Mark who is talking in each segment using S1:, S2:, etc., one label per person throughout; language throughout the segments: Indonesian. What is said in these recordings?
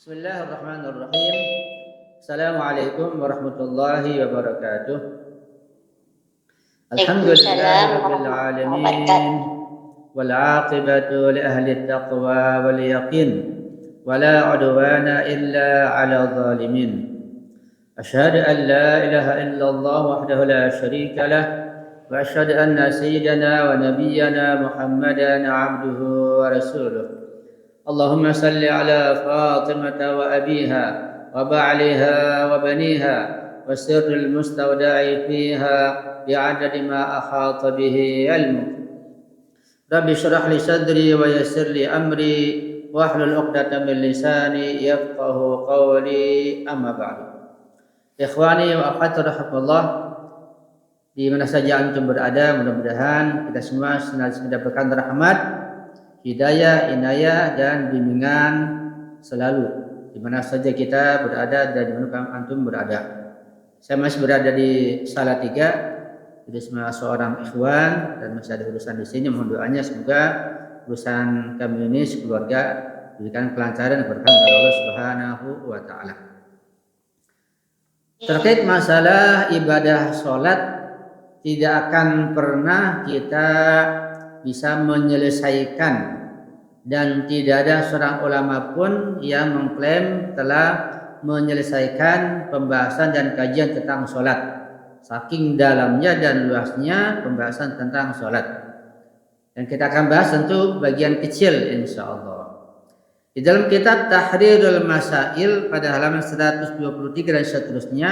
S1: Bismillahirrahmanirrahim. Assalamualaikum warahmatullahi wabarakatuh. Alhamdulillahi rabbil alamin. Wal 'aqibatu li ahli taqwa wal yaqin. Wala 'udwana illa 'alal zalimin. Asyhadu an la ilaha illallah wahdahu la syarika lah wa asyhadu anna sayyidana wa nabiyyana Muhammadan 'abduhu wa rasuluh. اللهم صل على فاطمة وأبيها وبعلها وبنيها وسر المستودع فيها بعدد ما أحاط به علمك. رب اشرح لي صدري ويسر لي أمري واحلل عقدة من لساني يفقه قولي أما بعد. Ikhwani wa akhwati rahimakumullah, di mana saja antum berada, mudah-mudahan kita semua senantiasa mendapatkan rahmat, hidayah, inayah dan bimbingan selalu di mana saja kita berada dan di mana antum berada. Saya masih berada di Salatiga, jadi seorang ikhwan dan masih ada urusan di sini. Mohon doanya semoga urusan kami ini sekeluarga diberikan kelancaran dan berkah dari Allah Subhanahu wa taala. Terkait masalah ibadah sholat, tidak akan pernah kita bisa menyelesaikan, dan tidak ada seorang ulama pun yang mengklaim telah menyelesaikan pembahasan dan kajian tentang sholat. Saking dalamnya dan luasnya pembahasan tentang sholat, dan kita akan bahas tentu bagian kecil insya Allah. Di dalam kitab Tahrirul Masail pada halaman 123 dan seterusnya,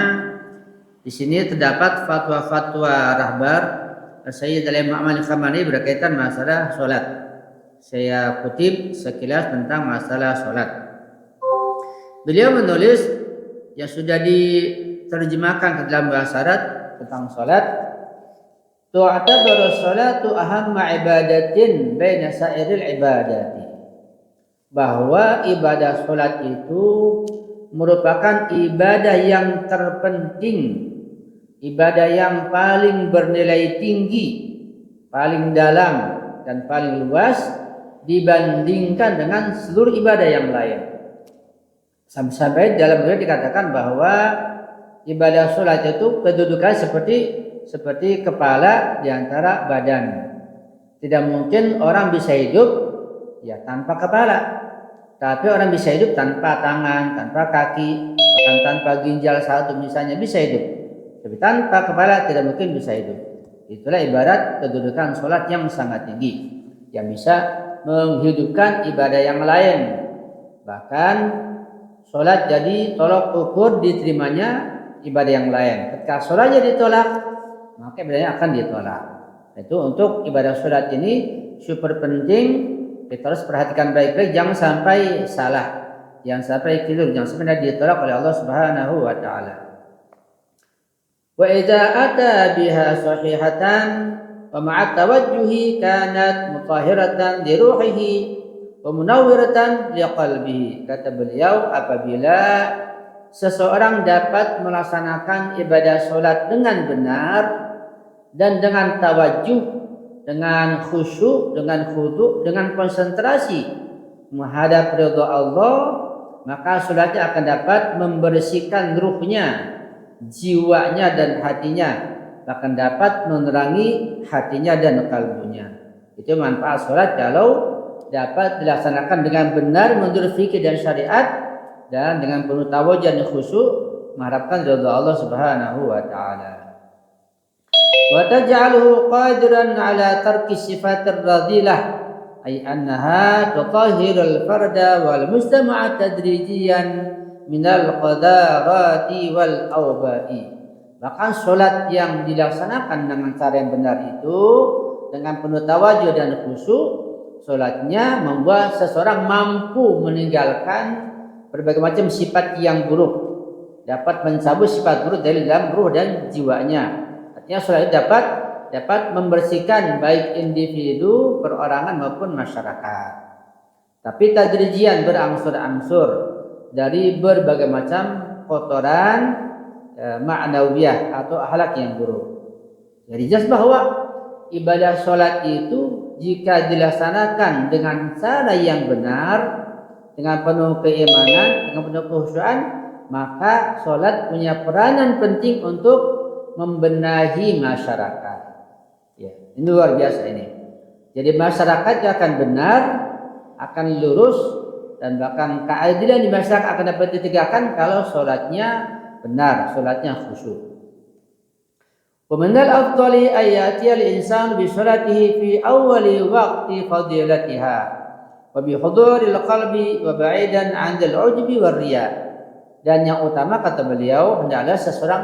S1: di sini terdapat fatwa-fatwa rahbar Sayyid Al-Imam Al-Khamenei berkaitan masalah sholat. Saya kutip sekilas tentang masalah sholat. Beliau menulis yang sudah diterjemahkan ke dalam bahasa Arab tentang sholat. Tu'tabaru sholatu ahamma ibadatin baina sa'iril ibadati. Bahwa ibadah sholat itu merupakan ibadah yang terpenting, ibadah yang paling bernilai tinggi, paling dalam dan paling luas dibandingkan dengan seluruh ibadah yang lain. Sampai dalam beliau dikatakan bahwa ibadah sholat itu kedudukan seperti kepala di antara badan. Tidak mungkin orang bisa hidup ya tanpa kepala, tapi orang bisa hidup tanpa tangan, tanpa kaki, bahkan tanpa ginjal satu misalnya bisa hidup. Tapi tanpa kepala tidak mungkin bisa hidup. Itulah ibarat kedudukan sholat yang sangat tinggi, yang bisa menghidupkan ibadah yang lain. Bahkan sholat jadi tolak ukur diterimanya ibadah yang lain. Ketika sholatnya ditolak, maka ibadahnya akan ditolak. Itu untuk ibadah sholat ini super penting. Kita harus perhatikan baik-baik, jangan sampai salah, jangan sampai keliru, jangan sampai ditolak oleh Allah Subhanahu wa taala. Wa idza ata biha sahihatan wa ma'a tawajjuhi kanat mutahhiratan li ruhihi wa munawwiratan li qalbihi. Kata beliau, apabila seseorang dapat melaksanakan ibadah salat dengan benar dan dengan tawajjuh, dengan khusyuk, dengan khudu', dengan konsentrasi menghadap ridha Allah, maka salatnya akan dapat membersihkan ruhnya, jiwanya dan hatinya, bahkan dapat menerangi hatinya dan kalbunya. Itu manfaat sholat kalau dapat dilaksanakan dengan benar menurut fikih dan syariat, dan dengan penuh tawajjuh dan khusyuk mengharapkan ridha Allah Subhanahu wa taala. Wa taj'aluhu qadiran ala tarki sifatir radilah, ay annaha tutahhirul farda wal mujtama'a tadrijiyan minal qadarati wal awba'i. Bahkan sholat yang dilaksanakan dengan cara yang benar itu, dengan penuh tawajuh dan khusyuk, sholatnya membuat seseorang mampu meninggalkan berbagai macam sifat yang buruk, dapat mencabut sifat buruk dari dalam ruh dan jiwanya. Artinya sholat itu dapat membersihkan baik individu, perorangan maupun masyarakat. Tapi tadrijian, berangsur-angsur dari berbagai macam kotoran ma'nawiyah atau akhlak yang buruk. Jadi jelas bahwa ibadah sholat itu jika dilaksanakan dengan cara yang benar, dengan penuh keimanan, dengan penuh kekhusyuan, maka sholat punya peranan penting untuk membenahi masyarakat. Ya, ini luar biasa ini. Jadi masyarakatnya akan benar, akan lurus, dan bahkan keadilan di masyarakat akan dapat ditegakkan kalau sholatnya benar, sholatnya khusyuk. ومن الأفضل أن يأتي الإنسان بصلاته في أول وقت فضيلتها وبحضور القلب وبعيدا عن العجب والرياء. Dan yang utama kata beliau hendaklah seseorang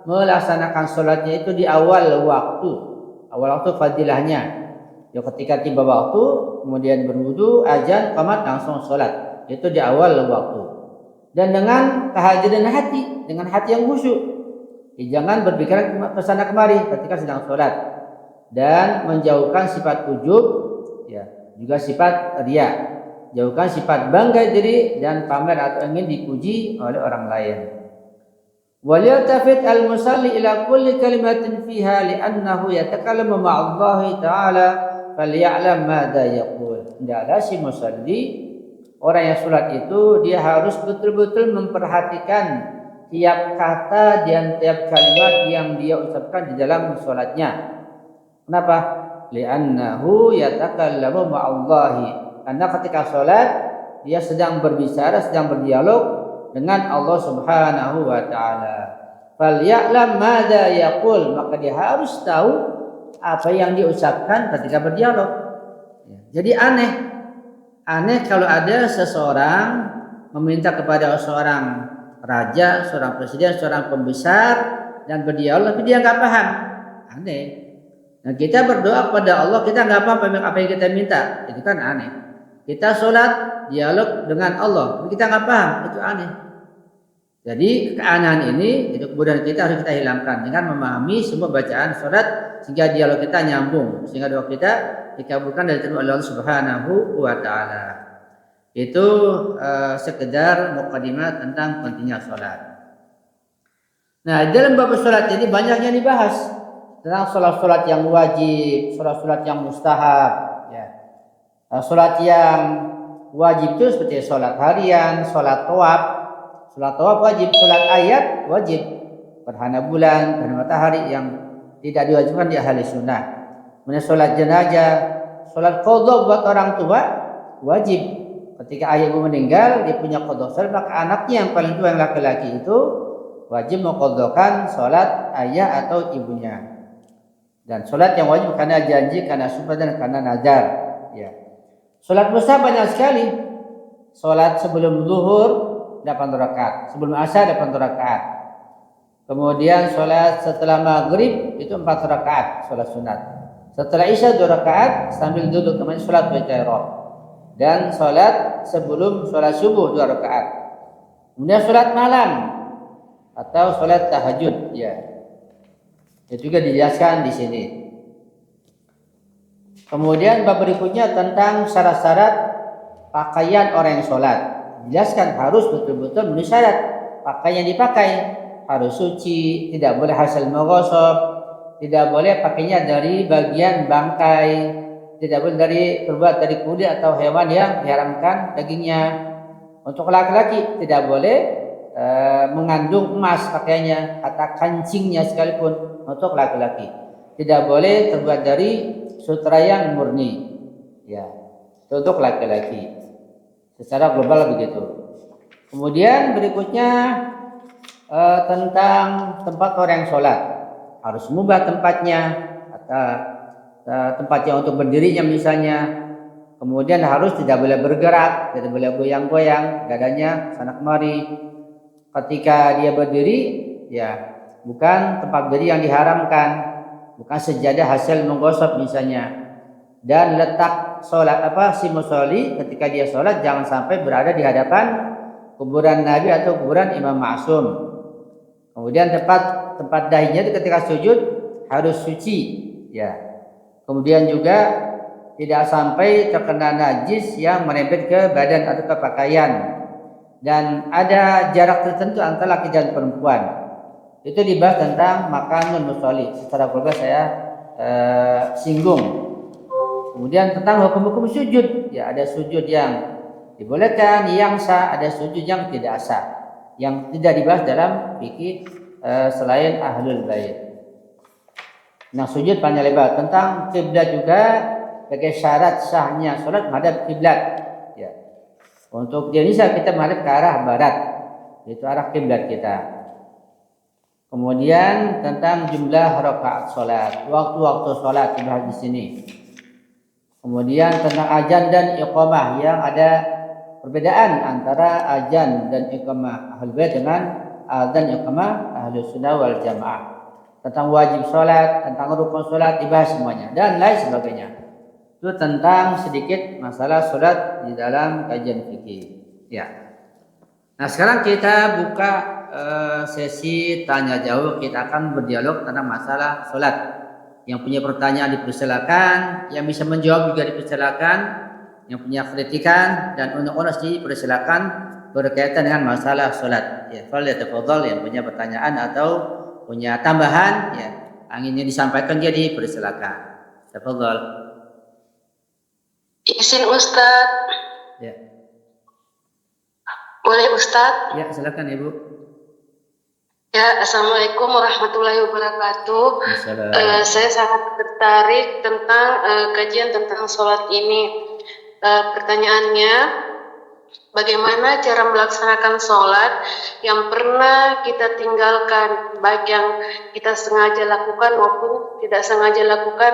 S1: melaksanakan sholatnya itu di awal waktu fadilahnya. Ya, ketika tiba waktu, kemudian berwudu, azan, qamat, langsung sholat. Itu di awal waktu. Dan dengan kehadiran hati, dengan hati yang khusyuk. Jangan berpikiran kesana kemari ketika sedang sholat, dan menjauhkan sifat ujub, ya, juga sifat riya, jauhkan sifat bangga diri dan pamer atau ingin dipuji oleh orang lain. Waliyatafit al-musalli ila kulli kalimatin fiha li'annahu yatakallamu ma'allahi ta'ala falya'lam madza yaqul. Hendaklah si musalli, orang yang sholat itu, dia harus betul-betul memperhatikan tiap kata dan tiap kalimat yang dia ucapkan di dalam sholatnya. Kenapa? Li'annahu yatakallamu ma'allahi. Karena ketika sholat dia sedang berbicara, sedang berdialog dengan Allah Subhanahu wa ta'ala. Falya'lam madza yaqul, maka dia harus tahu apa yang diucapkan ketika berdialog. Jadi aneh kalau ada seseorang meminta kepada seorang raja, seorang presiden, seorang pembesar dan berdialog, tapi dia nggak paham. Aneh. Nah, kita berdoa kepada Allah, kita nggak paham apa yang kita minta, itu kan aneh. Kita sholat, dialog dengan Allah, tapi kita nggak paham, itu aneh. Jadi keanehan ini, itu kemudian kita harus kita hilangkan dengan memahami semua bacaan sholat, sehingga dialog kita nyambung, sehingga doa kita dikabulkan dan diterima oleh Allah Subhanahu wa ta'ala. Itu sekedar mukadimah tentang pentingnya sholat. Nah, dalam bab sholat ini banyak yang dibahas tentang sholat-sholat yang wajib, sholat-sholat yang mustahab. Ya. Sholat yang wajib itu seperti sholat harian, sholat tawaf. Sholat tawaf wajib, sholat ayat wajib. Gerhana bulan, gerhana matahari yang tidak diwajibkan di ahli sunnah. Kemudian sholat jenazah, sholat qadha buat orang tua wajib. Ketika ayah ibu meninggal, dia punya qadha salat, maka anaknya yang paling tua yang laki-laki itu wajib mengqadhakan salat ayah atau ibunya. Dan salat yang wajib karena janji, karena sumpah, dan karena nazar. Ya. Salat mustahab banyak sekali. Salat sebelum zuhur 8 rakaat, sebelum asar 8 rakaat. Kemudian salat setelah maghrib itu 4 rakaat, salat sunat. Setelah isya 2 rakaat sambil duduk, namanya salat witirah. Dan sholat sebelum sholat subuh 2 rakaat. Kemudian sholat malam atau sholat tahajud, ya. Itu juga dijelaskan di sini. Kemudian bab berikutnya tentang syarat-syarat pakaian orang yang sholat. Dijelaskan harus betul-betul memenuhi syarat. Pakaian yang dipakai harus suci, tidak boleh hasil mughashab, tidak boleh pakainya dari bagian bangkai, tidak boleh terbuat dari kulit atau hewan yang diharamkan dagingnya. Untuk laki-laki tidak boleh mengandung emas pakaiannya, kata kancingnya sekalipun. Untuk laki-laki tidak boleh terbuat dari sutra yang murni. Ya, itu untuk laki-laki. Secara global begitu. Kemudian berikutnya tentang tempat orang yang sholat, harus mubah tempatnya atau tempatnya untuk berdirinya misalnya. Kemudian harus tidak boleh bergerak, tidak boleh goyang-goyang dadanya sana kemari. Ketika dia berdiri, ya bukan tempat berdiri yang diharamkan, bukan sejadah hasil menggosok misalnya. Dan letak sholat si musolli ketika dia sholat jangan sampai berada di hadapan kuburan Nabi atau kuburan Imam Ma'sum. Kemudian tempat dahinya itu ketika sujud harus suci, ya. Kemudian juga tidak sampai terkena najis yang merembet ke badan atau ke pakaian. Dan ada jarak tertentu antara laki dan perempuan. Itu dibahas tentang makanul musolli. Secara global saya singgung. Kemudian tentang hukum-hukum sujud. Ya, ada sujud yang dibolehkan, yang sah, ada sujud yang tidak sah, yang tidak dibahas dalam fikih selain ahlul bait. Nah, sujud panjang lebar. Tentang kiblat juga sebagai syarat sahnya sholat menghadap kiblat. Ya. Untuk di Indonesia kita menghadap ke arah barat, itu arah kiblat kita. Kemudian tentang jumlah rakaat sholat, waktu-waktu sholat dibahas di sini. Kemudian tentang azan dan iqamah, yang ada perbedaan antara azan dan iqamah ahlul bait dengan azan iqamah ahlus sunnah wal jamaah. Tentang wajib sholat, tentang rukun sholat dibahas semuanya, dan lain sebagainya. Itu tentang sedikit masalah sholat di dalam kajian fikih. Ya. Nah, sekarang kita buka sesi tanya jawab. Kita akan berdialog tentang masalah sholat. Yang punya pertanyaan dipersilakan, yang bisa menjawab juga dipersilakan, yang punya kritikan dan unek-unek dipersilakan berkaitan dengan masalah sholat. Ya, kalau tafadhol yang punya pertanyaan atau punya tambahan, ya, inginnya disampaikan, jadi persilakan. Tafadhol.
S2: Izin Ustadz.
S1: Ya.
S2: Boleh Ustadz?
S1: Ya, silakan Ibu.
S2: Ya, Assalamualaikum warahmatullahi wabarakatuh. Saya sangat tertarik tentang kajian tentang sholat ini. Pertanyaannya, bagaimana cara melaksanakan sholat yang pernah kita tinggalkan, baik yang kita sengaja lakukan maupun tidak sengaja lakukan,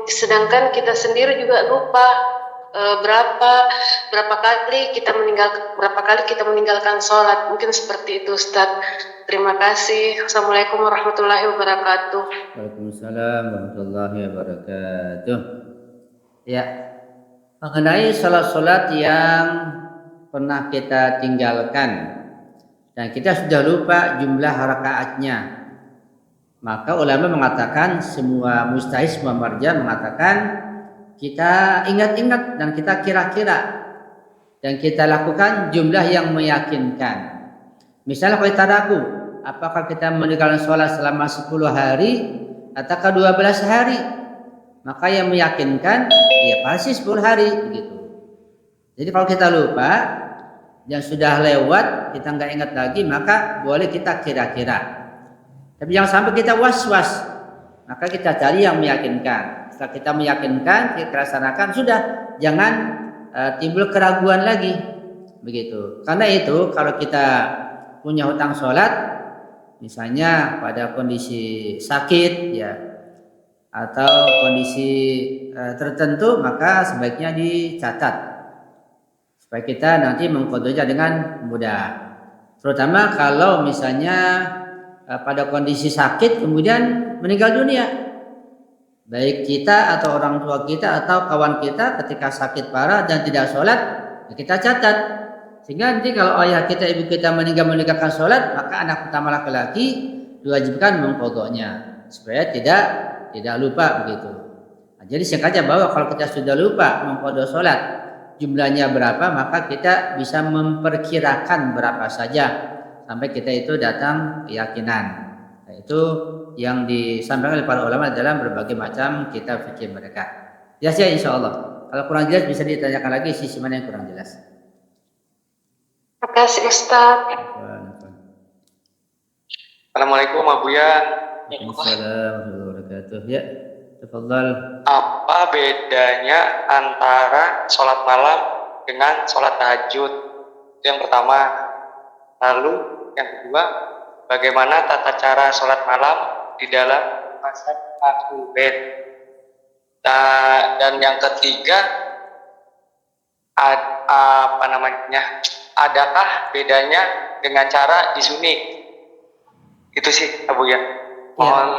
S2: sedangkan kita sendiri juga lupa berapa kali kita meninggalkan sholat. Mungkin seperti itu Ustadz. Terima kasih. Assalamualaikum warahmatullahi wabarakatuh.
S1: Waalaikumsalam warahmatullahi wabarakatuh. Ya, mengenai sholat-sholat yang pernah kita tinggalkan dan kita sudah lupa jumlah rakaatnya, maka ulama mengatakan, semua mujtahid, semua marja mengatakan, kita ingat-ingat dan kita kira-kira dan kita lakukan jumlah yang meyakinkan. Misalnya kalau kita ragu, apakah kita meninggalkan sholat selama 10 hari ataukah 12 hari, maka yang meyakinkan ya pasti 10 hari gitu. Jadi kalau kita lupa yang sudah lewat, kita nggak ingat lagi, maka boleh kita kira-kira. Tapi jangan sampai kita was-was, maka kita cari yang meyakinkan. Setelah kita meyakinkan, kita laksanakan, sudah, jangan timbul keraguan lagi, begitu. Karena itu kalau kita punya hutang sholat, misalnya pada kondisi sakit, ya, atau kondisi tertentu, maka sebaiknya dicatat supaya kita nanti mengqadhonya dengan mudah. Terutama kalau misalnya pada kondisi sakit kemudian meninggal dunia, baik kita atau orang tua kita atau kawan kita ketika sakit parah dan tidak sholat, ya kita catat. Sehingga nanti kalau ayah kita, ibu kita meninggalkan sholat, maka anak pertama laki-laki diwajibkan mengqadhonya supaya tidak lupa, begitu. Nah, jadi sengaja bahwa kalau kita sudah lupa mengqadho sholat jumlahnya berapa, maka kita bisa memperkirakan berapa saja sampai kita itu datang keyakinan. Nah, itu yang disampaikan oleh para ulama dalam berbagai macam kitab fikih mereka. Jelas ya insya Allah. Kalau kurang jelas bisa ditanyakan lagi sisi mana yang kurang jelas.
S2: Terima kasih Ustaz.
S3: Assalamualaikum Abu Yan.
S1: Waalaikumsalam warahmatullahi wabarakatuh. Ya, tafadhal.
S3: Apa bedanya antara sholat malam dengan sholat tahajud? Itu yang pertama. Lalu yang kedua, bagaimana tata cara sholat malam di dalam mazhab Ahlul Bait? Dan yang ketiga, adakah bedanya dengan cara di Sunni? Itu sih Abu ya. Mohon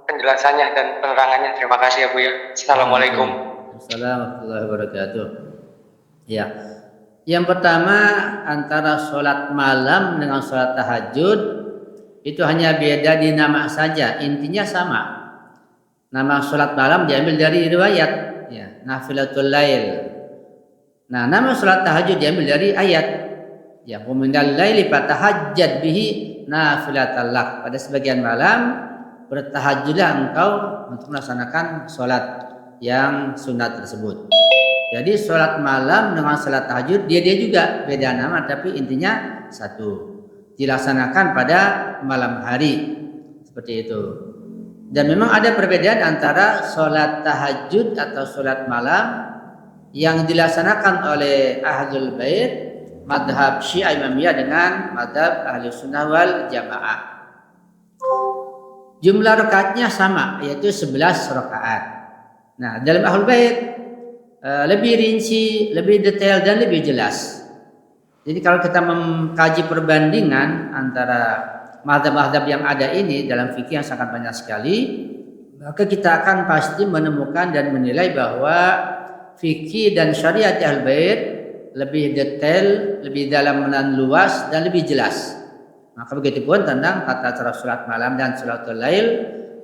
S3: penjelasannya dan penerangannya. Terima kasih Abu ya. Assalamualaikum.
S1: Assalamualaikum warahmatullahi wabarakatuh. Ya, yang pertama antara sholat malam dengan sholat tahajud itu hanya beda di nama saja, intinya sama. Nama sholat malam diambil dari riwayat, ya, nafilatul lail. Nah, nama sholat tahajud diambil dari ayat, ya, minal laili fatahajjad bihi nafilatal lak. Pada sebagian malam bertahajudlah engkau untuk melaksanakan sholat yang sunat tersebut. Jadi sholat malam dengan sholat tahajud dia juga beda nama tapi intinya satu. Dilaksanakan pada malam hari seperti itu. Dan memang ada perbedaan antara sholat tahajud atau sholat malam yang dilaksanakan oleh Ahlul Bait madhab Syiah Imamiyah dengan madhab Ahli Sunnah wal Jamaah. Jumlah rakaatnya sama, yaitu 11 rakaat. Nah, dalam Ahlul Bait lebih rinci, lebih detail dan lebih jelas. Jadi kalau kita mengkaji perbandingan antara mazhab-mazhab yang ada ini dalam fikih yang sangat banyak sekali, maka kita akan pasti menemukan dan menilai bahwa fikih dan syariat Ahlul Bait lebih detail, lebih dalam dan luas dan lebih jelas. Maka begitu pun tentang tata cara salat malam dan salatul lail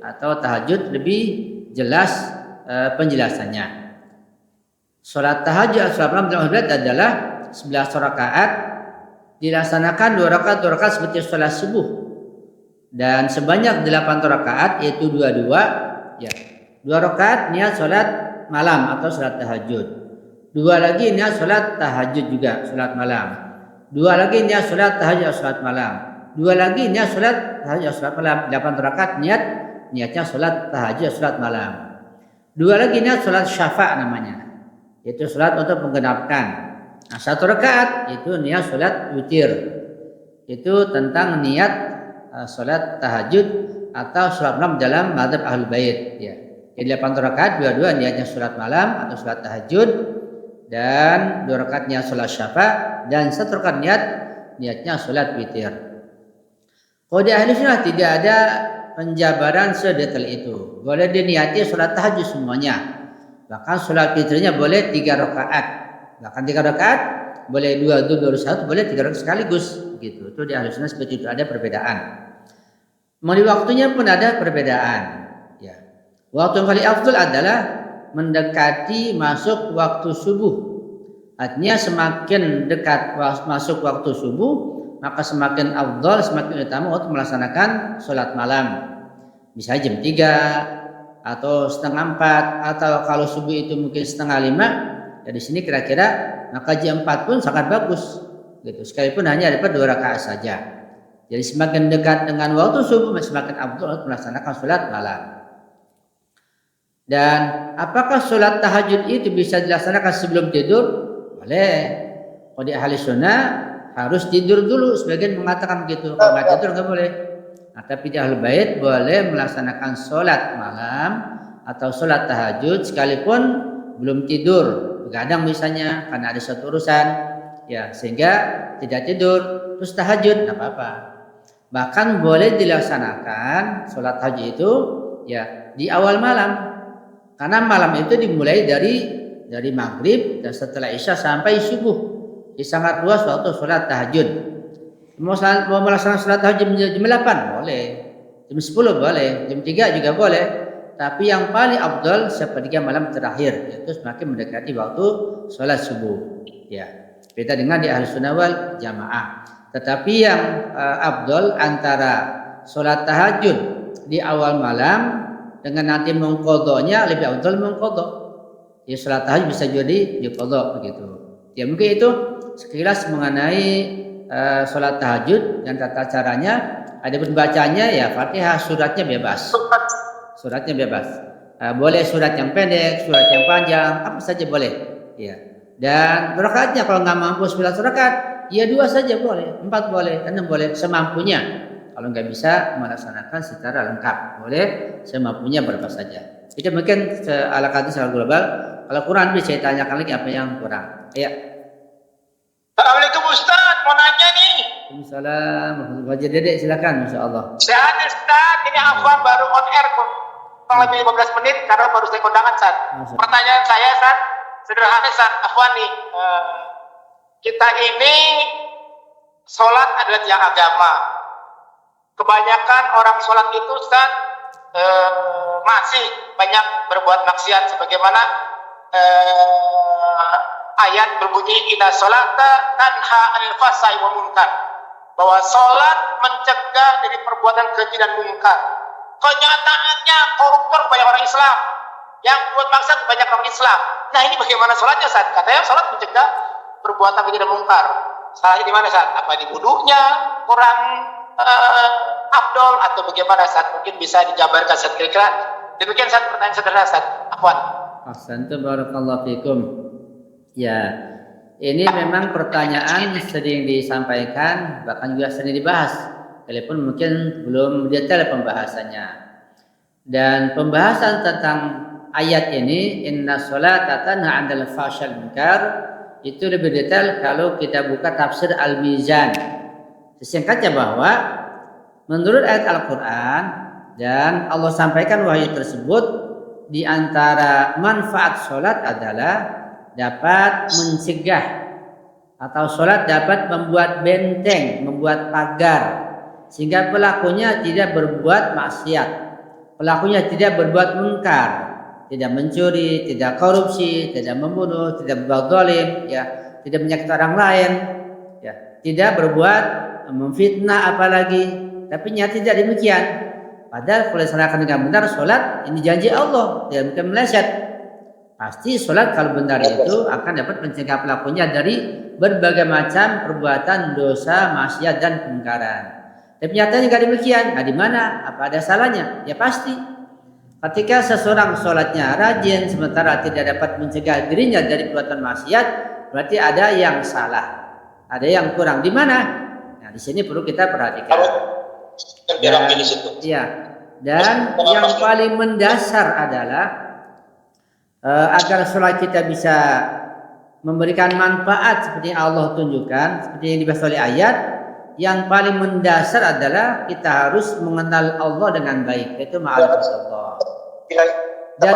S1: atau tahajud lebih jelas penjelasannya. Salat tahajud, salat malam dalam Ahlul Bait adalah 11 rakaat, dilaksanakan 2 rakaat seperti salat subuh. Dan sebanyak 8 rakaat yaitu 2 ya. 2 rakaat niat salat malam atau salat tahajud. 2 lagi niat salat tahajud juga salat malam. 2 lagi niat salat tahajud salat malam. 2 lagi niat salat tahajud salat malam. 8 rakaat niatnya salat tahajud salat malam. 2 lagi niat salat syafa' namanya. Yaitu salat untuk menggenapkan. Nah, 1 rakaat itu niat salat witir. Itu tentang niat salat tahajud atau salat malam dalam mazhab Ahlul Bait ya. Jadi 8 rakaat dua-dua niatnya salat malam atau salat tahajud dan 2 rakaat niat salat syafa' dan 1 rakaat niatnya salat witir. Kalau di Ahli Sunnah tidak ada penjabaran sedetail itu. Boleh diniati salat tahajud semuanya. Bahkan salat witirnya boleh 3 rakaat. Bahkan 3 rakaat boleh 2 1 boleh 3 rakaat sekaligus gitu. Itu di Ahli Sunnah seperti itu, ada perbedaan. Di waktunya pun ada perbedaan ya. Waktu yang paling afdal adalah mendekati masuk waktu subuh. Artinya semakin dekat masuk waktu subuh, maka semakin afdal, semakin utama untuk melaksanakan sholat malam. Bisa jam 3 atau setengah 4 atau kalau subuh itu mungkin setengah 5. Ya di sini kira-kira maka jam 4 pun sangat bagus. Gitu. Sekalipun hanya dapat 2 rakaat saja. Jadi semakin dekat dengan waktu subuh semakin afdal untuk melaksanakan sholat malam. Dan apakah sholat tahajud itu bisa dilaksanakan sebelum tidur? Boleh. Kalau di Ahli Sunnah harus tidur dulu. Sebagian mengatakan begitu. Kalau nggak tidur nggak boleh. Nah, tapi di Ahlul Bait boleh melaksanakan sholat malam atau sholat tahajud sekalipun belum tidur. Begadang misalnya karena ada suatu urusan, ya sehingga tidak tidur terus tahajud, nggak apa-apa. Bahkan boleh dilaksanakan sholat tahajud itu ya di awal malam. Karena malam itu dimulai dari maghrib dan setelah isya sampai subuh. Jadi sangat luas waktu sholat tahajud. Mau melaksanakan sholat tahajud jam 8 boleh, jam 10 boleh, jam 3 juga boleh. Tapi yang paling afdal sepertiga malam terakhir, yaitu semakin mendekati waktu sholat subuh. Ya, beda dengan di Ahli Sunnah wal Jamaah. Tetapi yang afdal antara sholat tahajud di awal malam dengan nanti mengqadhanya lebih afdal mengqadha. Ya salat tahajud bisa jadi diqadha begitu. Ya mungkin itu sekilas mengenai salat tahajud dan tata caranya. Adapun bacanya ya Fatihah, suratnya bebas. Suratnya bebas. Boleh surat yang pendek, surat yang panjang, apa saja boleh. Ya. Dan rakaatnya kalau nggak mampu 9 rakaat, ya 2 saja boleh, 4 boleh, 6 boleh semampunya. Kalau nggak bisa melaksanakan secara lengkap, boleh semampunya berapa saja. Itu mungkin ala kata secara global. Kalau kurang bisa saya tanyakan lagi apa yang kurang. Ya.
S4: Assalamualaikum Ustaz, mau nanya nih.
S1: Waalaikumsalam. Wajah Dedek silakan, Masya Allah.
S4: Sehat Ustaz, ini Afwan baru on air kok. Kurang lebih 15 menit karena baru saya kondangan Ustaz. Pertanyaan saya Ustaz, sederhana Ustaz, Afwan nih. Kita ini sholat adalah tiang agama. Kebanyakan orang sholat itu Ustaz masih banyak berbuat maksiat sebagaimana ayat berbunyi inna sholata tanha anil fahsai wal munkar, bahwa sholat mencegah dari perbuatan keji dan munkar. Kenyataannya koruptor banyak orang Islam, yang buat bangsa banyak orang Islam. Nah ini bagaimana sholatnya Ustaz? Katanya sholat mencegah perbuatan keji dan mungkar. Salahnya di mana Ustaz? Apa di wudunya kurang afdol atau bagaimana Ustaz? Mungkin bisa dijabarkan Ustaz kira-kira. Demikian Ustaz, pertanyaan sederhana Ustaz. Afwan.
S1: Ahsantum barakallahu fikum. Ya, ini memang pertanyaan sering disampaikan, bahkan juga sering dibahas, walaupun mungkin belum detail pembahasannya. Dan pembahasan tentang ayat ini, inna sholata tanha 'anil fahsya'i wal munkar, itu lebih detail kalau kita buka tafsir Al-Mizan. Sesingkatnya bahwa menurut ayat Al-Quran dan Allah sampaikan wahyu tersebut, di antara manfaat sholat adalah dapat mencegah, atau sholat dapat membuat benteng, membuat pagar, sehingga pelakunya tidak berbuat maksiat, pelakunya tidak berbuat mungkar, tidak mencuri, tidak korupsi, tidak membunuh, tidak berbuat zalim, ya, tidak menyakiti orang lain, ya, tidak berbuat memfitnah apalagi. Tapi nyata tidak demikian. Padahal kalau dilaksanakan dengan benar sholat, ini janji Allah, tidak mungkin meleset. Pasti sholat kalau benar itu akan dapat mencegah pelakunya dari berbagai macam perbuatan dosa, maksiat dan kemungkaran. Tapi nyatanya tidak demikian. Nah, di mana? Apa ada salahnya? Ya pasti. Ketika seseorang sholatnya rajin sementara tidak dapat mencegah dirinya dari perbuatan maksiat, berarti ada yang salah, ada yang kurang. Di mana? Nah, di sini perlu kita perhatikan. Dan yang paling mendasar adalah agar sholat kita bisa memberikan manfaat seperti yang Allah tunjukkan, seperti yang dibahas oleh ayat, yang paling mendasar adalah kita harus mengenal Allah dengan baik, yaitu ma'rifat Allah. Dan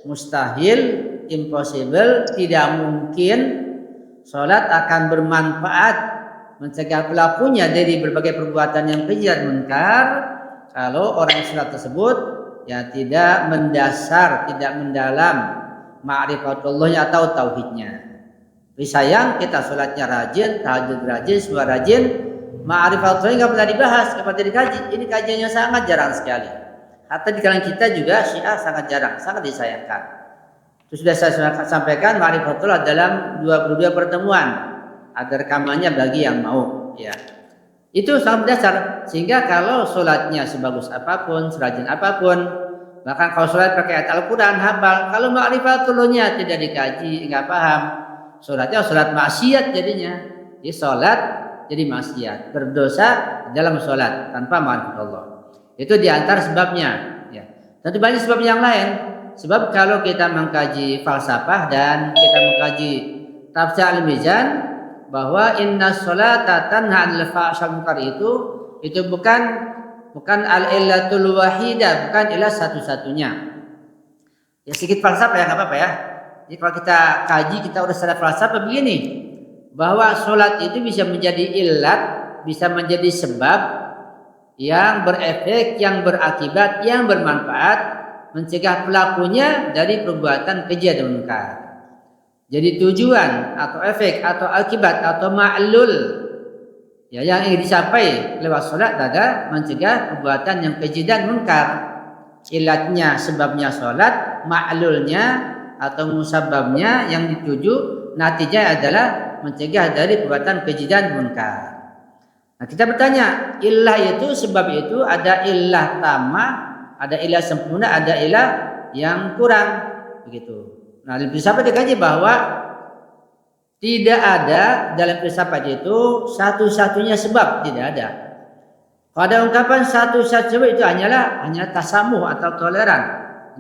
S1: mustahil, impossible, tidak mungkin sholat akan bermanfaat mencegah pelakunya dari berbagai perbuatan yang keji dan munkar kalau orang sholat tersebut ya tidak mendasar, tidak mendalam ma'rifatullah atau tauhidnya. Tapi sayang kita sholatnya rajin, tahajud rajin, semua rajin, ma'rifatullah nggak pernah dibahas, nggak pernah dikaji. Ini kajiannya sangat jarang sekali. Hatta di kalangan kita juga Syiah sangat jarang, sangat disayangkan. Itu sudah saya sampaikan, ma'rifatullah dalam 22 pertemuan. Ada rekamannya bagi yang mau, ya. Itu sangat dasar. Sehingga kalau sholatnya sebagus apapun, serajin apapun, bahkan kalau sholat pakai ayat Al-Quran, hafal, kalau ma'rifatullahnya tidak dikaji, nggak paham, sholatnya sholat maksiat jadinya. Jadi sholat jadi maksiat, berdosa dalam sholat tanpa ma'rifatullah. Itu diantar sebabnya, ya. Tentu banyak sebab yang lain. Sebab kalau kita mengkaji falsafah dan kita mengkaji tafsir Al-Mizan, bahwa inna sholata tanha 'anil fahsya'i wal munkar itu bukan al-illatul wahidah, bukan ilah satu-satunya. Ya sedikit falsafah ya, nggak apa-apa ya. Jadi kalau kita kaji, kita udah secara falsafah begini, bahwa sholat itu bisa menjadi illat, bisa menjadi sebab yang berefek, yang berakibat, yang bermanfaat mencegah pelakunya dari perbuatan keji dan munkar. Jadi tujuan atau efek atau akibat atau ma'lul ya yang ingin dicapai lewat sholat adalah mencegah perbuatan yang keji dan munkar. Ilatnya, sebabnya sholat, ma'lulnya atau musababnya yang dituju natijah adalah mencegah dari perbuatan keji dan munkar. Nah kita bertanya, illah itu, sebab itu ada illah tamah, ada illah sempurna, ada illah yang kurang, begitu. Nah, dalam filsafat dikaji bahwa tidak ada dalam filsafat itu satu-satunya sebab, tidak ada. Kalau ada ungkapan satu-satunya sebab itu hanya tasamuh atau toleran.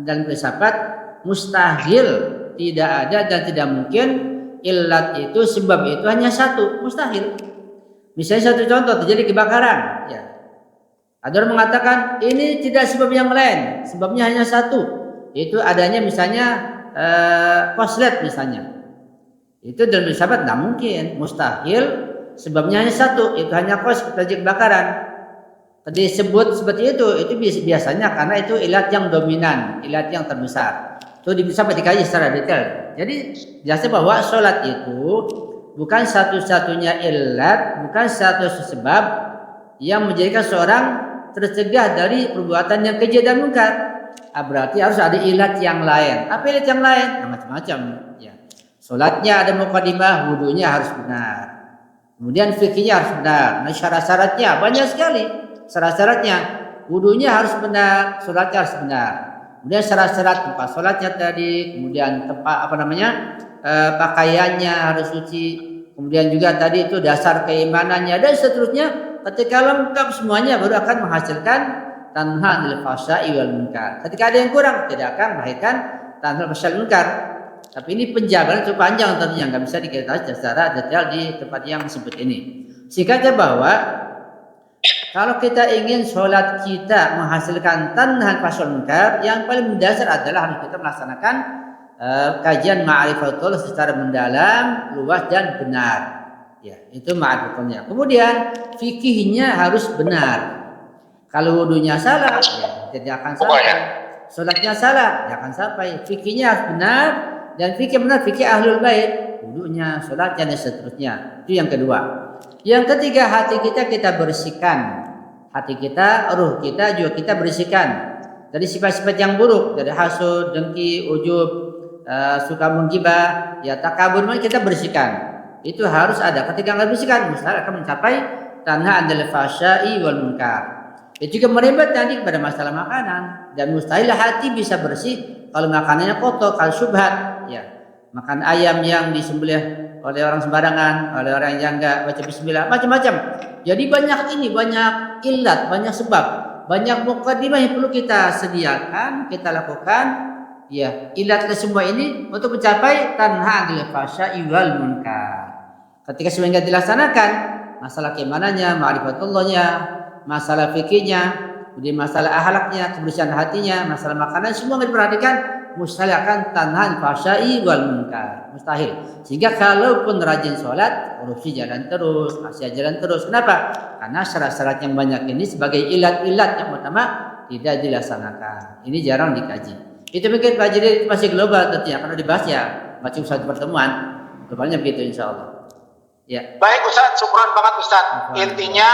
S1: Dalam filsafat mustahil, tidak ada dan tidak mungkin illat itu, sebab itu hanya satu, mustahil. Misalnya satu contoh, terjadi kebakaran, ya. Ada orang mengatakan ini tidak sebab yang lain, sebabnya hanya satu, yaitu adanya misalnya koslet misalnya. Itu dalam filsafat tidak mungkin, mustahil, sebabnya hanya satu, itu hanya terjadi kebakaran. Tadi sebut seperti itu biasanya karena itu ilat yang dominan, ilat yang terbesar. Itu bisa dikaji secara detail. Jadi jelasnya bahwa sholat itu bukan satu-satunya ilat, bukan satu sebab yang menjadikan seorang tercegah dari perbuatan yang keji dan munkar. berarti harus ada ilat yang lain. Apa ilat yang lain? Nah, macam-macam. Ya. Sholatnya ada muqaddimah, wudunya harus benar. Kemudian fikihnya harus benar. Nah, syarat-syaratnya banyak sekali. Syarat-syaratnya, wudunya harus benar, sholatnya harus benar. Kemudian syarat-syarat tempat sholatnya tadi, kemudian tempat pakaiannya harus suci. Kemudian juga tadi itu dasar keimanannya dan seterusnya. Ketika lengkap semuanya baru akan menghasilkan tanha 'anil fahsya'i wal munkar. Ketika ada yang kurang tidak akan melahirkan tanha fahsya'i munkar. Tapi ini penjabaran cukup panjang tentunya, nggak bisa diketahui secara detail di tempat yang disebut ini. Singkatnya bahwa kalau kita ingin sholat kita menghasilkan tanha fahsya'i munkar, yang paling mendasar adalah harus kita melaksanakan kajian ma'rifatullah secara mendalam, luas dan benar. Ya, itu ma'rifatullah. Kemudian fikihnya harus benar. Kalau wudunya salah, ya tidak akan sampai. Sholatnya salah, tidak akan sampai. Fikihnya harus benar dan fikih benar fikih ahlul bait. Wudunya, sholatnya dan seterusnya. Itu yang kedua. Yang ketiga, hati kita bersihkan. Hati kita, ruh kita juga kita bersihkan dari sifat-sifat yang buruk, dari hasud, dengki, ujub, suka menggibah, ya takabur, kita bersihkan. Itu harus ada. Ketika nggak bersihkan, mustahil akan mencapai tanha 'anil fahsya'i wal munkar. Itu juga merembet nanti kepada masalah makanan, dan mustahil hati bisa bersih kalau makanannya kotor, kalau syubhat, ya makan ayam yang disembelih oleh orang sembarangan, oleh orang yang enggak baca bismillah, macam-macam. Jadi banyak ilat, banyak sebab, banyak muqaddimah yang perlu kita sediakan, kita lakukan. Ya, ilatnya semua ini untuk mencapai tanha 'anil fahsya'i wal munkar. Ketika semuanya dilaksanakan, masalah keimanannya, ma'rifatullahnya, masalah fikihnya, kemudian masalah akhlaknya, kebersihan hatinya, masalah makanan, semua diperhatikan, mustahil akan tanha 'anil fahsya'i wal munkar. Mustahil. Sehingga kalaupun rajin sholat, korupsi jalan terus, maksiat jalan terus. Kenapa? Karena syarat-syarat yang banyak ini sebagai ilat-ilat yang pertama tidak dilaksanakan. Ini jarang dikaji. Itu mungkin Pak Jadi masih global tentunya, karena dibahas ya macam satu pertemuan. Globalnya begitu insya Allah. Ya.
S4: Baik Ustaz, syukran banget Ustaz. Intinya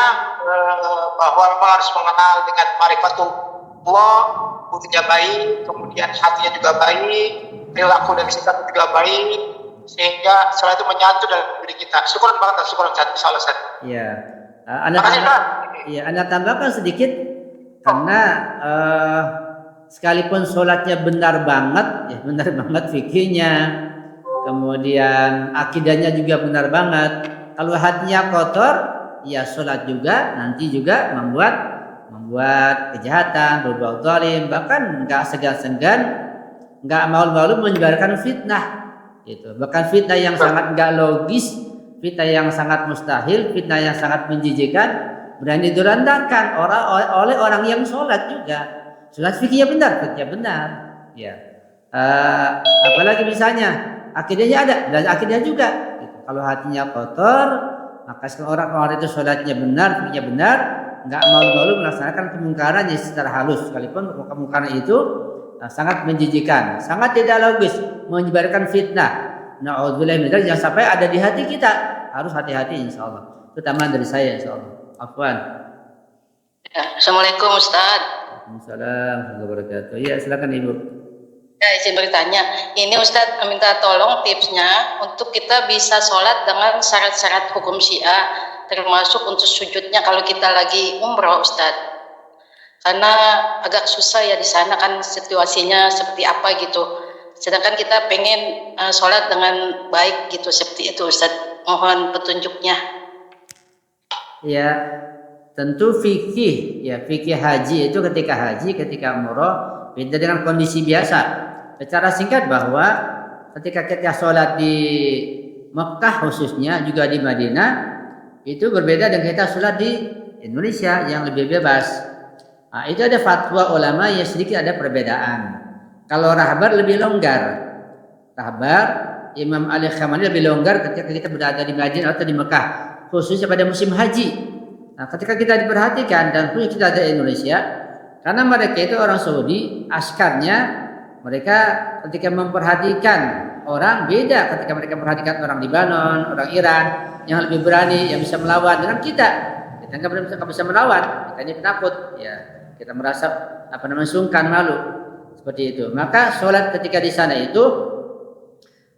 S4: bahwa memang harus mengenal dengan ma'rifatullah, butuhnya baik, kemudian hatinya juga baik, perilaku dan sikap juga baik, sehingga setelah itu menyatu dalam diri kita. Syukran banget, syukran Ustaz. Insyaallah Ustaz.
S1: Iya. Anda tambahkan sedikit karena sekalipun sholatnya benar banget fikihnya, kemudian akidahnya juga benar banget. Kalau hatinya kotor, ya sholat juga nanti juga membuat kejahatan, berbuat zalim, bahkan nggak segan-segan, nggak malu-malu menyebarkan fitnah. Itu bahkan fitnah yang sangat nggak logis, fitnah yang sangat mustahil, fitnah yang sangat menjijikan, berani dilantarkan oleh orang yang sholat juga. Sholat fikihnya benar, ya. Apalagi misalnya akidahnya ada dan akidah juga. Gitu. Kalau hatinya kotor, maka orang itu sholatnya benar, fikihnya benar, nggak malu-malu melaksanakan kemungkarannya secara halus, sekalipun kemungkaran itu sangat menjijikan, sangat tidak logis, menyebarkan fitnah. Na'udzubillah min dzalik, jangan sampai ada di hati kita. Harus hati-hati insya Allah. Itu tambahan dari saya insya Allah. Afwan.
S5: Ya, Assalamualaikum Ustaz.
S1: Waalaikumsalam warahmatullahi wabarakatuh. Ya, silakan Ibu.
S5: Ya, izin bertanya. Ini Ustadz minta tolong tipsnya untuk kita bisa sholat dengan syarat-syarat hukum Syiah, termasuk untuk sujudnya kalau kita lagi umroh, Ustadz. Karena agak susah ya di sana kan situasinya seperti apa gitu. Sedangkan kita pengen sholat dengan baik gitu seperti itu, Ustadz. Mohon petunjuknya.
S1: Ya. Tentu fikih haji itu ketika umroh beda dengan kondisi biasa. Secara singkat bahwa ketika kita sholat di Mekah khususnya juga di Madinah itu berbeda dengan kita sholat di Indonesia yang lebih bebas. Nah, itu ada fatwa ulama yang sedikit ada perbedaan. Kalau rahbar lebih longgar. Rahbar Imam Ali Khamani lebih longgar ketika kita berada di Madinah atau di Mekah khususnya pada musim haji. Nah, ketika kita diperhatikan dan punya kita ada Indonesia, karena mereka itu orang Saudi, askarnya mereka ketika memperhatikan orang beda ketika mereka memperhatikan orang Libanon, orang Iran yang lebih berani, yang bisa melawan dengan kita. Kita nggak bisa melawan, kita ini penakut, ya kita merasa sungkan, malu. seperti itu. Maka sholat ketika di sana itu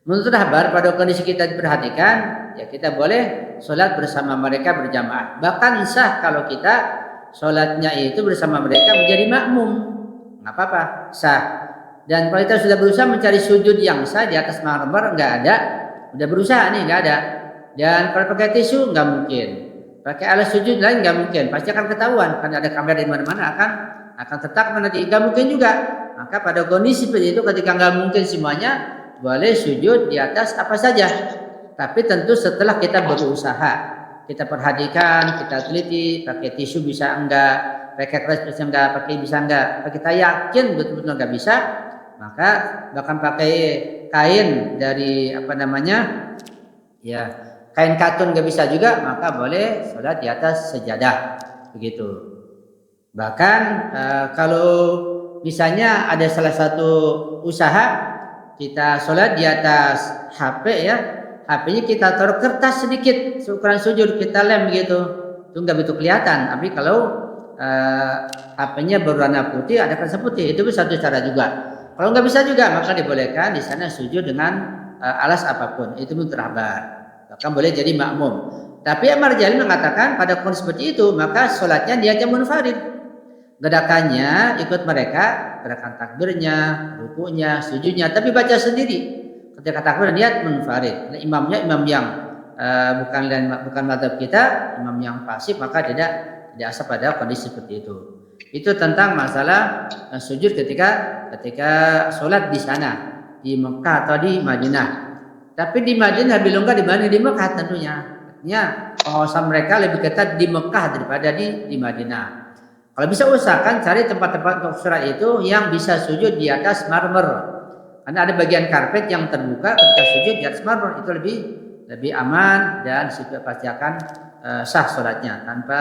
S1: menurut Habar pada kondisi kita diperhatikan, ya kita boleh sholat bersama mereka berjamaah. Bahkan sah kalau kita sholatnya itu bersama mereka menjadi makmum, nggak apa-apa, sah. Dan kalau kita sudah berusaha mencari sujud yang sah di atas marmer, nggak ada, udah berusaha nih nggak ada. Dan kalau pakai tisu nggak mungkin, pakai alat sujud lain nggak mungkin, pasti akan ketahuan, kan ada kamera di mana-mana akan tetap nanti nggak mungkin juga. Maka pada kondisi seperti itu ketika nggak mungkin semuanya, boleh sujud di atas apa saja. Tapi tentu setelah kita berusaha, kita perhatikan, kita teliti, pakai tisu bisa enggak, pakai keras bisa enggak, pakai bisa enggak. Kalau kita yakin betul-betul enggak bisa, maka bahkan pakai kain dari ya kain katun enggak bisa juga, maka boleh sholat di atas sejadah, begitu. Bahkan kalau misalnya ada salah satu usaha kita sholat di atas HP ya, HP-nya kita taruh kertas sedikit seukuran sujud, kita lem gitu, itu nggak begitu kelihatan. Tapi kalau HP-nya berwarna putih, ada kertas putih, itu bisa satu cara juga. Kalau nggak bisa juga, maka dibolehkan di sana sujud dengan alas apapun, itu mutrabar, bahkan boleh jadi makmum. Tapi Amar Jalil mengatakan pada kondisi seperti itu, maka sholatnya dia aja munfarid, gerakannya ikut mereka, gerakan takbirnya, rukunya, sujudnya, tapi baca sendiri. Ketika takbir niat munfarid. Nah, imamnya imam yang bukan mazhab kita, imam yang pasif, maka tidak sah pada kondisi seperti itu. Itu tentang masalah sujud ketika sholat di sana, di Mekah atau di Madinah. Tapi di Madinah lebih longgar dibanding di Mekah tentunya. Artinya pengawasan mereka lebih ketat di Mekah daripada di Madinah. Kalau bisa usahakan cari tempat-tempat untuk sholat itu yang bisa sujud di atas marmer. Karena ada bagian karpet yang terbuka, ketika sujud di atas marmer itu lebih aman dan sudah pasti akan sah sholatnya tanpa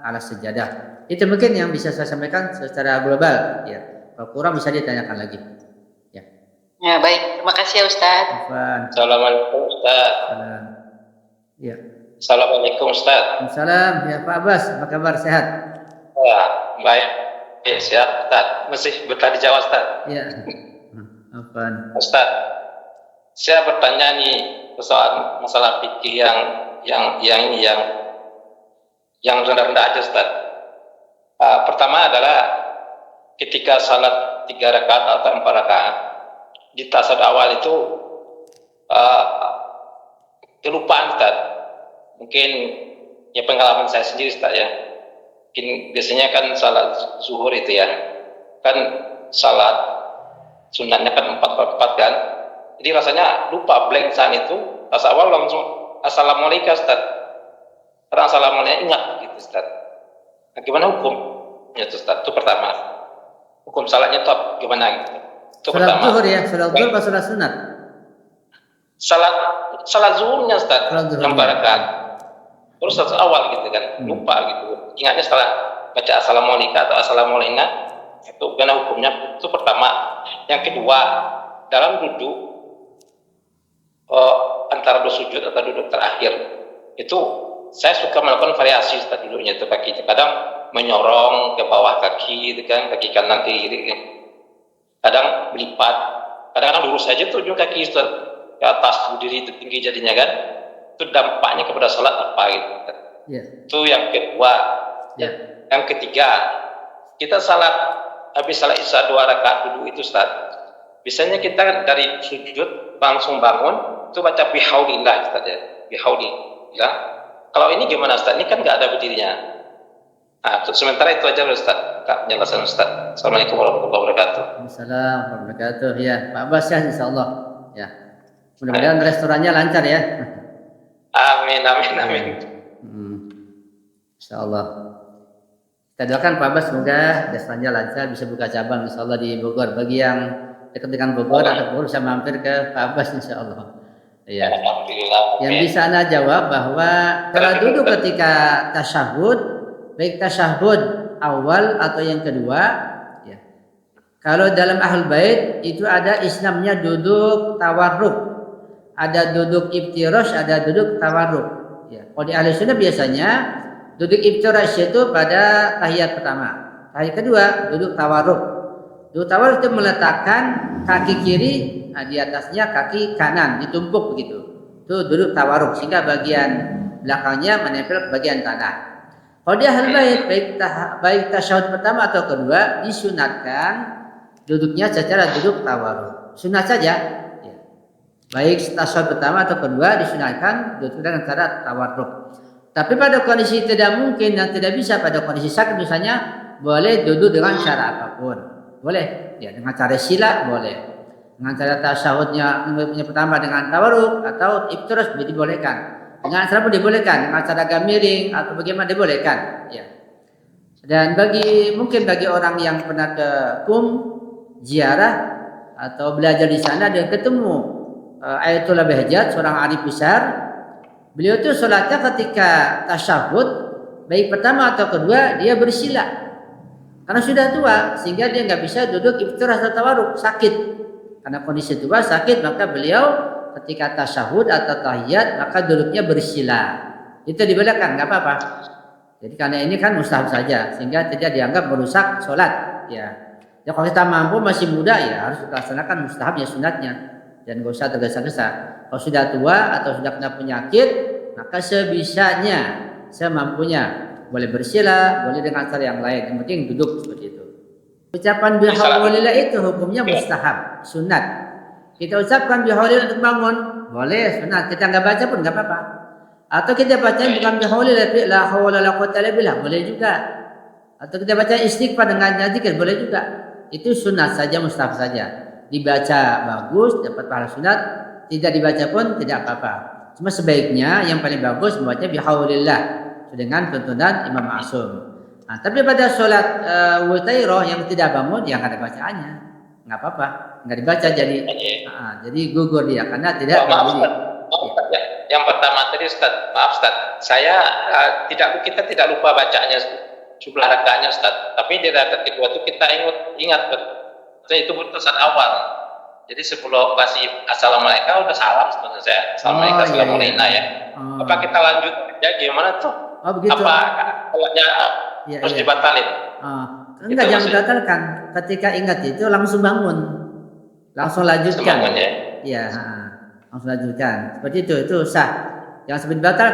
S1: alas sejadah. Itu mungkin yang bisa saya sampaikan secara global. Ya, kalau kurang bisa ditanyakan lagi. Ya.
S5: Ya baik, terima kasih ya Ustaz.
S6: Assalamualaikum Ustaz.
S1: Ya.
S6: Assalamualaikum Ustaz.
S1: Waalaikumsalam. Ya Pak Abbas, apa kabar, sehat?
S6: Ya, baik. Siap Ustaz. Masih betah di Jawa Ustaz.
S1: Ya. Apaan?
S6: Ustaz, saya bertanya nih soal masalah fikih yang rendah-rendah aja Ustaz. Pertama adalah ketika salat 3 rakaat atau 4 rakaat di tasyahud awal itu kelupaan Ustaz. Mungkin ya pengalaman saya sendiri Ustaz ya. Mungkin biasanya kan salat zuhur itu ya, kan salat sunatnya kan 4 kan. Jadi rasanya lupa blank saat itu, pas awal langsung assalamualaikum Ustaz. Karena assalamualaikum ingat gitu Ustaz. Nah, gimana hukumnya Ustaz? Itu pertama. Hukum salatnya itu gimana gitu? Itu
S1: Salat
S6: pertama.
S1: zuhur ya, salat zuhur atau salat sunat?
S6: Salat zuhurnya Ustaz, yang rakaat. Terus saat awal gitu kan, lupa gitu. Ingatnya setelah baca assalamualaikum atau assalamualaikum, itu gimana hukumnya? Itu pertama. Yang kedua, dalam duduk antara dua sujud atau duduk terakhir itu saya suka melakukan variasi Ustaz duduknya itu kaki itu kadang menyorong ke bawah kaki itu kan, kaki kanan kiri, kadang melipat, kadang-kadang lurus saja tuh juga kaki Ustaz ke atas berdiri itu tinggi jadinya kan. Itu dampaknya kepada salat apa gitu.
S1: Ya.
S6: Itu yang kedua.
S1: Ya.
S6: Yang ketiga, kita habis salat isya 2 rakaat duduk itu Ustaz. Biasanya kita dari sujud langsung bangun itu baca bihaulillah Ustaz ya. Bihaulillah. Kalau ini gimana Ustaz? Ini kan enggak ada berdirinya. Nah, sementara itu aja Ustaz. Kak penjelasan Ustaz. Assalamualaikum warahmatullahi wabarakatuh.
S1: Assalamualaikum warahmatullahi wabarakatuh. Ya, Pak Abbas ya insyaallah. Ya. Mudah-mudahan restorannya lancar ya.
S6: Amin.
S1: Insyaallah. Kita doakan Pak Abbas semoga restorannya lancar, bisa buka cabang insyaallah di Bogor. Bagi yang dekat dengan Bogor atau Bogor bisa mampir ke Pak Abbas insyaallah. Iya.
S6: Alhamdulillah.
S1: Yang bisa Anda jawab bahwa cara duduk ketika tasyahud, baik tasyahud awal atau yang kedua, ya. Kalau dalam Ahlul Bait itu ada Islamnya duduk tawarruk. Ada duduk iftirash, ada duduk tawarruk. Ya. Kalau di Ahli Sunnah biasanya duduk iftirash itu pada tahiyat pertama. Tahiyat kedua duduk tawarruk. Duduk tawaruk itu meletakkan kaki kiri di atasnya kaki kanan, ditumpuk begitu. Itu duduk tawaruk sehingga bagian belakangnya menempel ke bagian tanah. Kalau di ahlul bait baik tasyahud pertama atau kedua disunatkan duduknya secara duduk tawaruk. Sunat saja. Ya. Baik tasyahud pertama atau kedua disunatkan duduk dengan cara tawaruk. Tapi pada kondisi tidak mungkin dan tidak bisa, pada kondisi sakit misalnya, boleh duduk dengan cara apapun. Boleh, ya dengan cara sila boleh. Dengan cara tasyahudnya yang pertama dengan tawaruk atau iftiras dibolehkan. Dengan cara pun dibolehkan, dengan cara gamiring atau bagaimana dibolehkan. Ya. Dan mungkin bagi orang yang pernah ke Qum ziarah atau belajar di sana dan ketemu Ayatullah Bahjat, seorang arif besar, beliau itu sholatnya ketika tasyahud baik pertama atau kedua dia bersila. Karena sudah tua sehingga dia nggak bisa duduk iftirah atau tawaruk, sakit. Karena kondisi tua sakit, maka beliau ketika tasyahud atau tahiyat maka duduknya bersila. Itu dibedakan, nggak apa-apa. Jadi karena ini kan mustahab saja sehingga tidak dianggap merusak sholat. Ya, kalau kita mampu masih muda ya harus dilaksanakan mustahabnya, sunatnya, dan nggak usah tergesa-gesa. Kalau sudah tua atau sudah kena penyakit maka sebisanya, semampunya. Boleh bersila, boleh dengan cara yang lain. Yang penting duduk seperti itu. Ucapan bihaulillah itu hukumnya mustahab, sunat. Kita ucapkan bihaulillah untuk bangun, boleh sunat. Kita nggak baca pun nggak apa-apa. Atau kita baca bukan bihaulillah, la haula la quwwata illa billah, boleh juga. Atau kita baca istighfar dengan zikir, boleh juga. Itu sunat saja, mustahab saja. Dibaca bagus, dapat pahala sunat. Tidak dibaca pun tidak apa-apa. Cuma sebaiknya yang paling bagus membaca bihaulillah dengan tuntunan Imam Ma'sum. Nah, tapi pada sholat wutairah yang tidak bangun, ya nggak ada bacaannya, nggak apa-apa, nggak dibaca jadi gugur dia karena tidak berdiri.
S6: Ya. Yang pertama tadi Ustaz, maaf Ustaz, kita tidak lupa bacanya jumlah rakaatnya Ustaz, tapi di rakaat kedua itu kita ingat betul itu putusan awal. Jadi sebelum kasih assalamualaikum udah salam sebenarnya saya. Assalamualaikum assalamualaikum ya. Apa kita lanjut aja gimana tuh?
S1: Oh begitu.
S6: Apa kalanya harus dibatalin?
S1: Enggak, jangan dibatalkan. Ketika ingat itu langsung bangun, langsung lanjutkan. Iya, langsung lanjutkan. Seperti itu sah. Jangan sampai dibatal.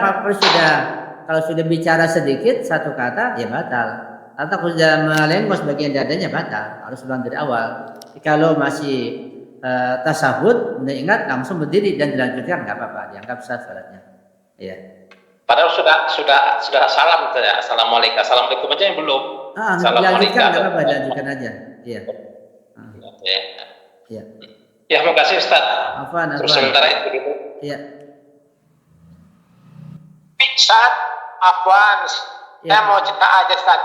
S1: Kalau sudah bicara sedikit satu kata ya batal. Atau kalau sudah melengos bagian dadanya batal. Harus ulang dari awal. Kalau masih tasahud, udah ingat langsung berdiri dan dilanjutkan nggak apa-apa, dianggap sah salatnya. Iya.
S6: Padahal sudah salam ya, assalamualaikum aja yang belum.
S1: Dilanjutkan nggak apa-apa, dilanjutkan aja. Iya. Iya.
S6: Ya, makasih Ustaz.
S1: Afwan.
S6: Terus sementara itu gitu.
S1: Iya.
S4: Ustaz, afwan. Saya mau cerita aja Ustaz.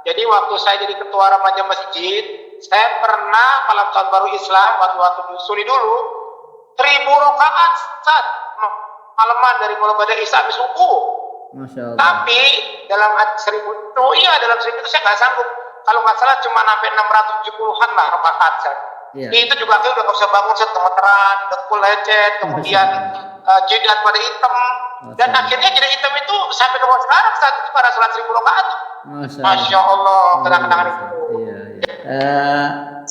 S4: Jadi waktu saya jadi ketua remaja masjid, saya pernah malam tahun baru Islam waktu disuli dulu 1000 rakaat Ustaz. Malaman dari mulai pada Isya sampai subuh.
S1: Masya Allah.
S4: Tapi dalam 1000 itu saya nggak sanggup. Kalau nggak salah cuma sampai 670-an lah rakaat Ustaz.
S1: Iya.
S4: Itu juga saya udah nggak bisa bangun Ustaz, gemeteran, dengkul lecet, kemudian jidat pada hitam. Dan akhirnya jidat hitam itu sampai ke sekarang Ustaz, itu pada sholat 1000 rakaat. Masya Allah, kenang-kenangan itu.
S1: Iya.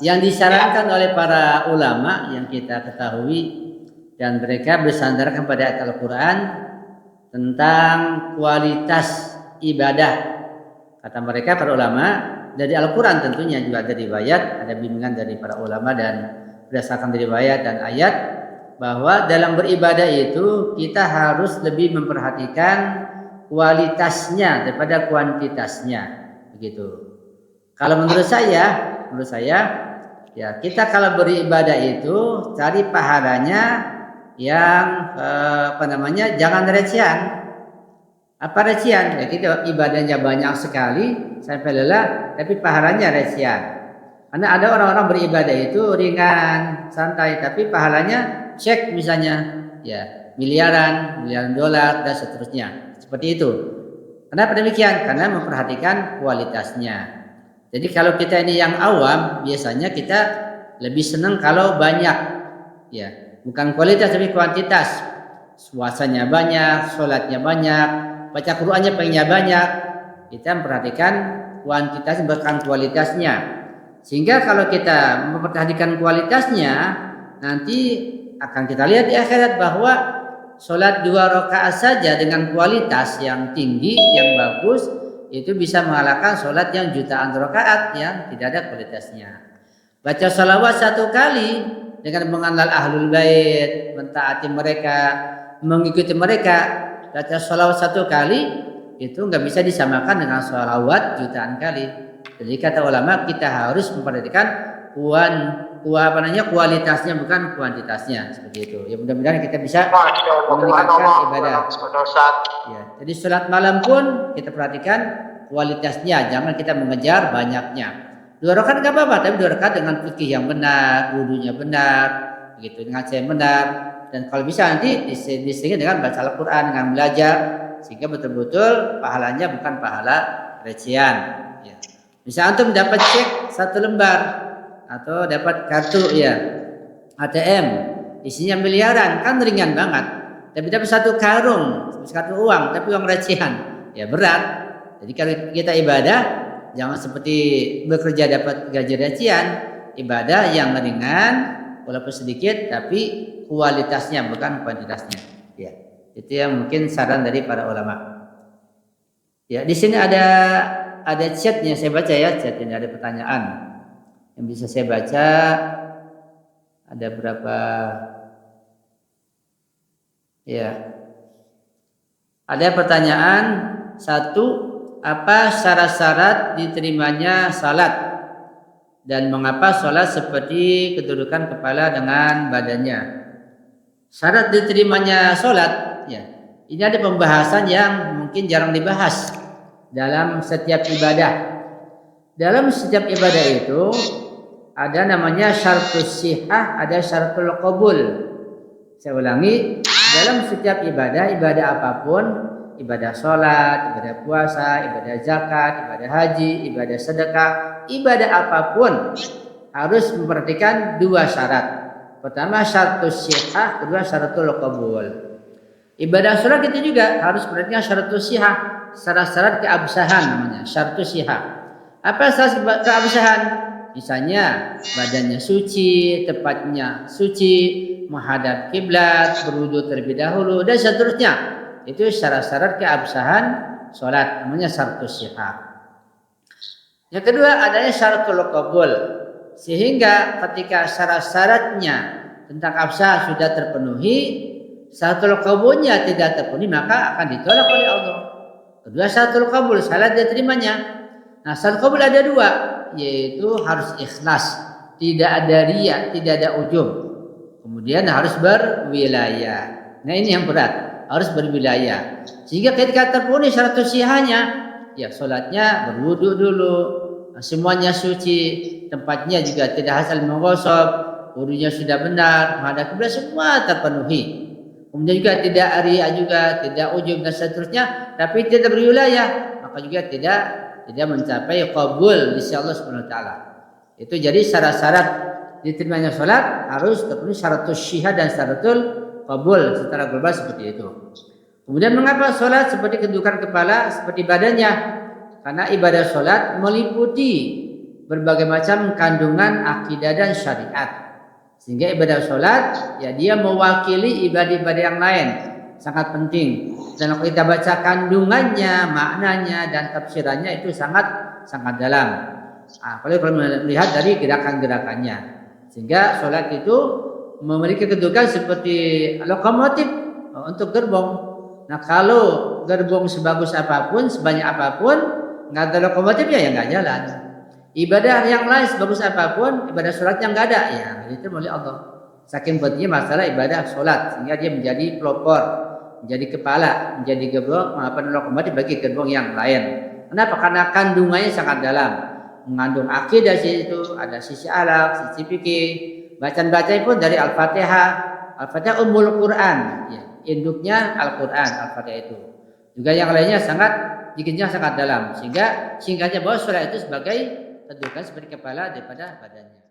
S1: Yang disarankan oleh para ulama yang kita ketahui dan mereka bersandar kepada ayat Al-Quran tentang kualitas ibadah. Kata mereka para ulama dari Al-Quran tentunya juga ada riwayat, ada bimbingan dari para ulama dan berdasarkan riwayat dan ayat bahwa dalam beribadah itu kita harus lebih memperhatikan kualitasnya daripada kuantitasnya, begitu. Kalau menurut saya ya kita kalau beribadah itu cari pahalanya yang jangan recehan. Apa recehan? Ya kita ibadahnya banyak sekali sampai lelah, tapi pahalanya recehan. Karena ada orang-orang beribadah itu ringan, santai, tapi pahalanya cek misalnya ya miliaran dolar dan seterusnya. Seperti itu. Kenapa demikian? Karena memperhatikan kualitasnya. Jadi kalau kita ini yang awam, biasanya kita lebih senang kalau banyak, ya bukan kualitas tapi kuantitas. Puasanya banyak, sholatnya banyak, baca Qur'annya pengennya banyak. Kita memperhatikan kuantitas bukan kualitasnya. Sehingga kalau kita memperhatikan kualitasnya, nanti akan kita lihat di akhirat bahwa sholat 2 rakaat saja dengan kualitas yang tinggi, yang bagus, itu bisa mengalahkan sholat yang jutaan rakaat yang tidak ada kualitasnya. Baca sholawat 1 kali dengan mengenal ahlul bait, mentaati mereka, mengikuti mereka. Baca sholawat 1 kali itu nggak bisa disamakan dengan sholawat jutaan kali. Jadi kata ulama, kita harus memperhatikan kualitasnya bukan kuantitasnya, seperti itu. Ya mudah-mudahan kita bisa meningkatkan ibadah. Ya, jadi sholat malam pun kita perhatikan kualitasnya, jangan kita mengejar banyaknya. 2 rakaat nggak apa-apa, tapi 2 rakaat dengan fikih yang benar, wudunya benar, begitu, dengan saya benar. Dan kalau bisa nanti diselingi dengan baca Al-Quran, dengan belajar, sehingga betul-betul pahalanya bukan pahala recehan. Ya. Bisa antum dapat cek 1 lembar atau dapat kartu ya ATM isinya miliaran, kan ringan banget. Tapi dapat 1 karung uang, tapi uang recehan, ya berat. Jadi kalau kita ibadah jangan seperti bekerja dapat gaji recehan, ibadah yang ringan walaupun sedikit tapi kualitasnya bukan kuantitasnya. Ya, itu yang mungkin saran dari para ulama. Ya, di sini ada chatnya, saya baca ya, chat ini ada pertanyaan yang bisa saya baca. Ada berapa? Ya, ada pertanyaan 1, apa syarat-syarat diterimanya salat dan mengapa salat seperti kedudukan kepala dengan badannya? Syarat diterimanya salat, ya, ini ada pembahasan yang mungkin jarang dibahas dalam setiap ibadah. Dalam setiap ibadah itu ada namanya syaratus sihah, ada syaratul qabul. Saya ulangi, dalam setiap ibadah apapun, ibadah sholat, ibadah puasa, ibadah zakat, ibadah haji, ibadah sedekah, ibadah apapun harus memperhatikan 2 syarat. Pertama syaratus sihah, kedua syaratul qabul. Ibadah sholat itu juga harus memperhatikan syaratus sihah, syarat-syarat keabsahan namanya, syaratus sihah. Apa syarat keabsahan? Misalnya badannya suci, tempatnya suci, menghadap kiblat, berwudu terlebih dahulu dan seterusnya. Itu syarat-syarat keabsahan sholat, namanya syaratus sihah. Yang kedua adanya syaratul qabul. Sehingga ketika syarat-syaratnya tentang absah sudah terpenuhi, syaratul qabulnya tidak terpenuhi, maka akan ditolak oleh Allah. Kedua syaratul qabul, salat diterimanya. Nah, syarat qabul ada 2, yaitu harus ikhlas, tidak ada riya, tidak ada ujub. Kemudian harus berwilayah. Nah, ini yang berat, harus berwilayah. Sehingga ketika terpenuhi syaratus sihahnya, ya sholatnya berwudu dulu, semuanya suci, tempatnya juga tidak hasil menggosok, wudunya sudah benar, menghadap kiblat, semua terpenuhi. Kemudian juga tidak riya, juga tidak ujub dan seterusnya, tapi tidak berwilayah, maka juga tidak mencapai qabul di sisi Allah Subhanahu wa taala. Itu jadi syarat-syarat diterimanya salat harus terpenuhi syaratus sihah dan syaratul qabul secara global seperti itu. Kemudian mengapa salat seperti kedudukan kepala seperti badannya? Karena ibadah salat meliputi berbagai macam kandungan akidah dan syariat. Sehingga ibadah salat ya dia mewakili ibadah-ibadah yang lain, sangat penting. Dan kalau kita baca kandungannya, maknanya dan tafsirannya itu sangat dalam. Apalagi kalau melihat dari gerakan-gerakannya. Sehingga salat itu memiliki kedudukan seperti lokomotif untuk gerbong. Nah, kalau gerbong sebagus apapun, sebanyak apapun, nggak ada lokomotifnya ya nggak jalan. Ibadah yang lain sebagus apapun, ibadah sholatnya nggak ada, ya itu oleh Allah. Saking pentingnya masalah ibadah sholat, sehingga dia menjadi pelopor, menjadi kepala, menjadi gerbong, lokomotif bagi gerbong yang lain. Kenapa? Karena kandungannya sangat dalam, mengandung akidah situ, ada sisi akhlak, sisi fikih. Bacaan-bacaan pun dari Al-Fatihah, Al-Fatihah Ummul Quran, ya, induknya Al-Quran, Al-Fatihah itu. Juga yang lainnya sangat dalam, sehingga singkatnya bahwa sholat itu sebagai kedudukan seperti kepala daripada badannya.